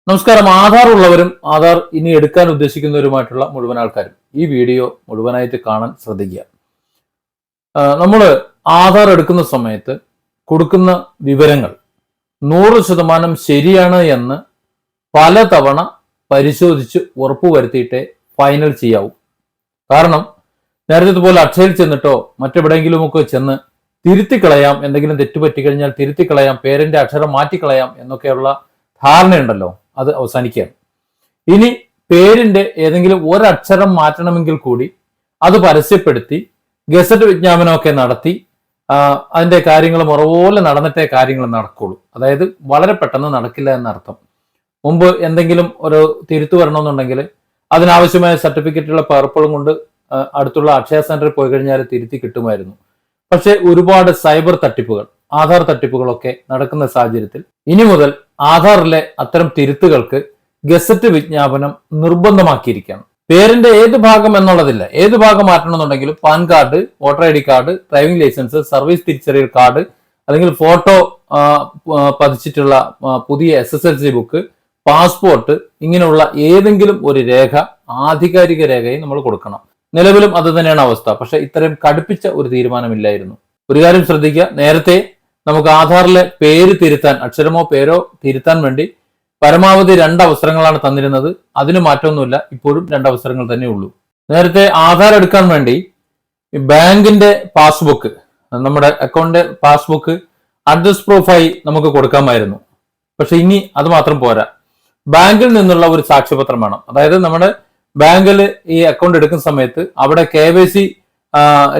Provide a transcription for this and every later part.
നമസ്കാരം. ആധാർ ഉള്ളവരും ആധാർ ഇനി എടുക്കാൻ ഉദ്ദേശിക്കുന്നവരുമായിട്ടുള്ള മുഴുവൻ ആൾക്കാരും ഈ വീഡിയോ മുഴുവനായിട്ട് കാണാൻ ശ്രദ്ധിക്കുക. നമ്മൾ ആധാർ എടുക്കുന്ന സമയത്ത് കൊടുക്കുന്ന വിവരങ്ങൾ 100% ശരിയാണ് എന്ന് പലതവണ പരിശോധിച്ച് ഉറപ്പുവരുത്തിയിട്ടേ ഫൈനൽ ചെയ്യാവൂ. കാരണം നേരത്തെ പോലെ അക്ഷയയിൽ ചെന്നിട്ടോ മറ്റെവിടെയെങ്കിലുമൊക്കെ ചെന്ന് തിരുത്തിക്കളയാം, എന്തെങ്കിലും തെറ്റുപറ്റിക്കഴിഞ്ഞാൽ തിരുത്തിക്കളയാം, പേരിന്റെ അക്ഷരം മാറ്റിക്കളയാം എന്നൊക്കെയുള്ള ധാരണയുണ്ടല്ലോ, അത് അവസാനിക്കുകയാണ്. ഇനി പേരിന്റെ ഏതെങ്കിലും ഒരക്ഷരം മാറ്റണമെങ്കിൽ കൂടി അത് പരസ്യപ്പെടുത്തി ഗസറ്റ് വിജ്ഞാപനമൊക്കെ നടത്തി അതിന്റെ കാര്യങ്ങൾ മുറപോലെ നടന്നിട്ടേ കാര്യങ്ങൾ നടക്കുള്ളൂ. അതായത് വളരെ പെട്ടെന്ന് നടക്കില്ല എന്നർത്ഥം. മുമ്പ് എന്തെങ്കിലും ഒരു തിരുത്തു വരണമെന്നുണ്ടെങ്കിൽ അതിനാവശ്യമായ സർട്ടിഫിക്കറ്റുള്ള പകർപ്പുകളും കൊണ്ട് അടുത്തുള്ള അക്ഷയ സെന്ററിൽ പോയി കഴിഞ്ഞാൽ തിരുത്തി കിട്ടുമായിരുന്നു. പക്ഷെ ഒരുപാട് സൈബർ തട്ടിപ്പുകൾ, ആധാർ തട്ടിപ്പുകളൊക്കെ നടക്കുന്ന സാഹചര്യത്തിൽ ഇനി മുതൽ ആധാറിലെ അത്തരം തിരുത്തുകൾക്ക് ഗസറ്റ് വിജ്ഞാപനം നിർബന്ധമാക്കിയിരിക്കുകയാണ്. പേരിന്റെ ഏത് ഭാഗം എന്നുള്ളതില്ല, ഏത് ഭാഗം മാറ്റണമെന്നുണ്ടെങ്കിലും PAN card, voter I D card, driving licence, service തിരിച്ചറിയൽ കാർഡ്, അല്ലെങ്കിൽ ഫോട്ടോ പതിച്ചിട്ടുള്ള പുതിയ SSLC ബുക്ക്, പാസ്പോർട്ട്, ഇങ്ങനെയുള്ള ഏതെങ്കിലും ഒരു രേഖ, ആധികാരിക രേഖയും നമ്മൾ കൊടുക്കണം. നിലവിലും അത് തന്നെയാണ് അവസ്ഥ. പക്ഷെ ഇത്രയും കടുപ്പിച്ച ഒരു തീരുമാനമില്ലായിരുന്നു. ഒരു കാര്യം ശ്രദ്ധിക്കുക, നേരത്തെ നമുക്ക് ആധാറിലെ പേര് തിരുത്താൻ, അക്ഷരമോ പേരോ തിരുത്താൻ വേണ്ടി പരമാവധി 2 അവസരങ്ങളാണ് തന്നിരുന്നത്. അതിന് മാറ്റമൊന്നുമില്ല, ഇപ്പോഴും 2 അവസരങ്ങൾ തന്നെ ഉള്ളൂ. നേരത്തെ ആധാർ എടുക്കാൻ വേണ്ടി ബാങ്കിന്റെ പാസ്ബുക്ക്, നമ്മുടെ അക്കൗണ്ടിന്റെ പാസ്ബുക്ക് അഡ്രസ് പ്രൂഫായി നമുക്ക് കൊടുക്കാമായിരുന്നു. പക്ഷെ ഇനി അത് മാത്രം പോരാ, ബാങ്കിൽ നിന്നുള്ള ഒരു സാക്ഷ്യപത്രം വേണം. അതായത് നമ്മുടെ ബാങ്കിൽ ഈ അക്കൗണ്ട് എടുക്കുന്ന സമയത്ത് അവിടെ KYC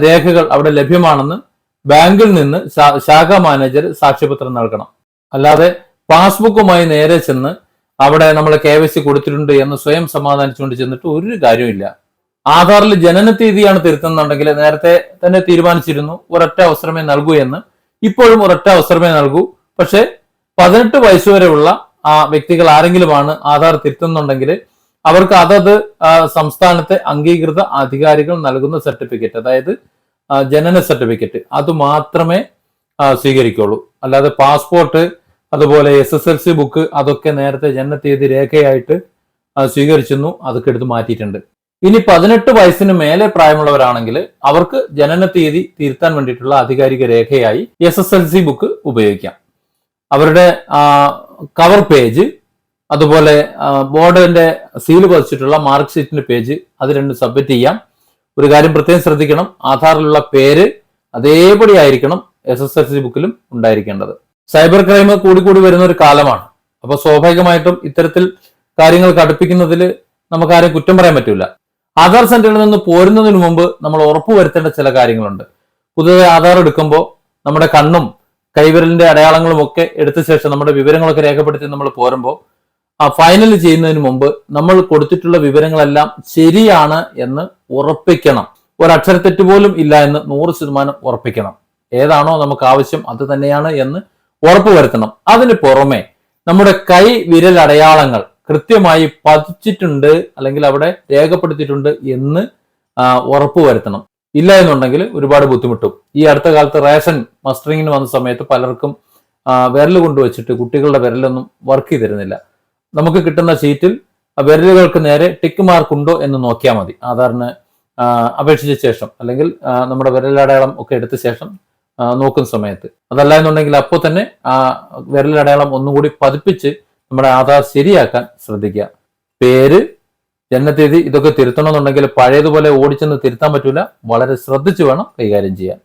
രേഖകൾ അവിടെ ലഭ്യമാണെന്ന് ബാങ്കിൽ നിന്ന് ശാഖാ മാനേജർ സാക്ഷ്യപത്രം നൽകണം. അല്ലാതെ പാസ്ബുക്കുമായി നേരെ ചെന്ന് അവിടെ നമ്മൾ KYC കൊടുത്തിട്ടുണ്ട് എന്ന് സ്വയം സമാധാനിച്ചുകൊണ്ട് ചെന്നിട്ട് ഒരു കാര്യമില്ല. ആധാറിൽ ജനന തീയതിയാണ് തിരുത്തുന്നുണ്ടെങ്കിൽ നേരത്തെ തന്നെ തീരുമാനിച്ചിരുന്നു ഒരൊറ്റ അവസരമേ നൽകൂ എന്ന്. ഇപ്പോഴും ഒരൊറ്റ അവസരമേ നൽകൂ. പക്ഷെ 18 വയസ്സുവരെയുള്ള ആ വ്യക്തികൾ ആരെങ്കിലുമാണ് ആധാർ തിരുത്തുന്നുണ്ടെങ്കിൽ അവർക്ക് അതത് സംസ്ഥാനത്തെ അംഗീകൃത അധികാരികൾ നൽകുന്ന സർട്ടിഫിക്കറ്റ്, അതായത് ജനന സർട്ടിഫിക്കറ്റ്, അത് മാത്രമേ സ്വീകരിക്കുള്ളൂ. അല്ലാതെ പാസ്പോർട്ട്, അതുപോലെ SSLC ബുക്ക്, അതൊക്കെ നേരത്തെ ജനനത്തീയതി രേഖയായിട്ട് സ്വീകരിച്ചിരുന്നു, അതൊക്കെ എടുത്ത് മാറ്റിയിട്ടുണ്ട്. ഇനി 18 വയസ്സിന് മേലെ പ്രായമുള്ളവരാണെങ്കിൽ അവർക്ക് ജനനത്തീയതി തിരുത്താൻ വേണ്ടിയിട്ടുള്ള ആധികാരിക രേഖയായി SSLC ബുക്ക് ഉപയോഗിക്കാം. അവരുടെ കവർ പേജ്, അതുപോലെ ബോർഡിന്റെ സീല് പതിച്ചിട്ടുള്ള മാർക്ക് ഷീറ്റിന്റെ പേജ്, അത് രണ്ടും സബ്മിറ്റ് ചെയ്യാം. ഒരു കാര്യം പ്രത്യേകം ശ്രദ്ധിക്കണം, ആധാറിലുള്ള പേര് അതേപടി ആയിരിക്കണം SSLC ബുക്കിലും ഉണ്ടായിരിക്കേണ്ടത്. സൈബർ ക്രൈം കൂടി വരുന്ന ഒരു കാലമാണ്. അപ്പൊ സ്വാഭാവികമായിട്ടും ഇത്തരത്തിൽ കാര്യങ്ങൾ കടുപ്പിക്കുന്നതിൽ നമുക്കാരെയും കുറ്റം പറയാൻ പറ്റില്ല. ആധാർ സെന്ററിൽ നിന്ന് പോരുന്നതിന് മുമ്പ് നമ്മൾ ഉറപ്പുവരുത്തേണ്ട ചില കാര്യങ്ങളുണ്ട്. പുതുതായി ആധാർ എടുക്കുമ്പോൾ നമ്മുടെ കണ്ണും കൈവിരലിന്റെ അടയാളങ്ങളും ഒക്കെ എടുത്ത ശേഷം നമ്മുടെ വിവരങ്ങളൊക്കെ രേഖപ്പെടുത്തി നമ്മൾ പോരുമ്പോൾ ഫൈനൽ ചെയ്യുന്നതിന് മുമ്പ് നമ്മൾ കൊടുത്തിട്ടുള്ള വിവരങ്ങളെല്ലാം ശരിയാണ് എന്ന് ഉറപ്പിക്കണം. ഒരക്ഷരത്തെറ്റ് പോലും ഇല്ല എന്ന് 100% ഉറപ്പിക്കണം. ഏതാണോ നമുക്ക് ആവശ്യം അത് തന്നെയാണ് എന്ന് ഉറപ്പുവരുത്തണം. അതിന് പുറമെ നമ്മുടെ കൈ വിരൽ അടയാളങ്ങൾ കൃത്യമായി പതിച്ചിട്ടുണ്ട് അല്ലെങ്കിൽ അവിടെ രേഖപ്പെടുത്തിയിട്ടുണ്ട് എന്ന് ഉറപ്പുവരുത്തണം. ഇല്ല എന്നുണ്ടെങ്കിൽ ഒരുപാട് ബുദ്ധിമുട്ടും. ഈ അടുത്ത കാലത്ത് റേഷൻ മസ്റ്ററിങ്ങിന് വന്ന സമയത്ത് പലർക്കും വിരൽ കൊണ്ടുവച്ചിട്ട് കുട്ടികളുടെ വിരലൊന്നും വർക്ക് ചെയ്തിരുന്നില്ല. നമുക്ക് കിട്ടുന്ന ഷീറ്റിൽ വിരലുകൾക്ക് നേരെ ടിക്ക് മാർക്ക് ഉണ്ടോ എന്ന് നോക്കിയാൽ മതി ആധാറിന് അപേക്ഷിച്ച ശേഷം, അല്ലെങ്കിൽ നമ്മുടെ വിരലടയാളം ഒക്കെ എടുത്ത ശേഷം നോക്കുന്ന സമയത്ത്. അതല്ല എന്നുണ്ടെങ്കിൽ അപ്പോൾ തന്നെ വിരലടയാളം ഒന്നുകൂടി പതിപ്പിച്ച് നമ്മുടെ ആധാർ ശരിയാക്കാൻ ശ്രദ്ധിക്കുക. പേര്, ജനനത്തീയതി, ഇതൊക്കെ തിരുത്തണമെന്നുണ്ടെങ്കിൽ പഴയതുപോലെ ഓടിച്ചെന്ന് തിരുത്താൻ പറ്റൂല. വളരെ ശ്രദ്ധിച്ചു വേണം കൈകാര്യം ചെയ്യാൻ.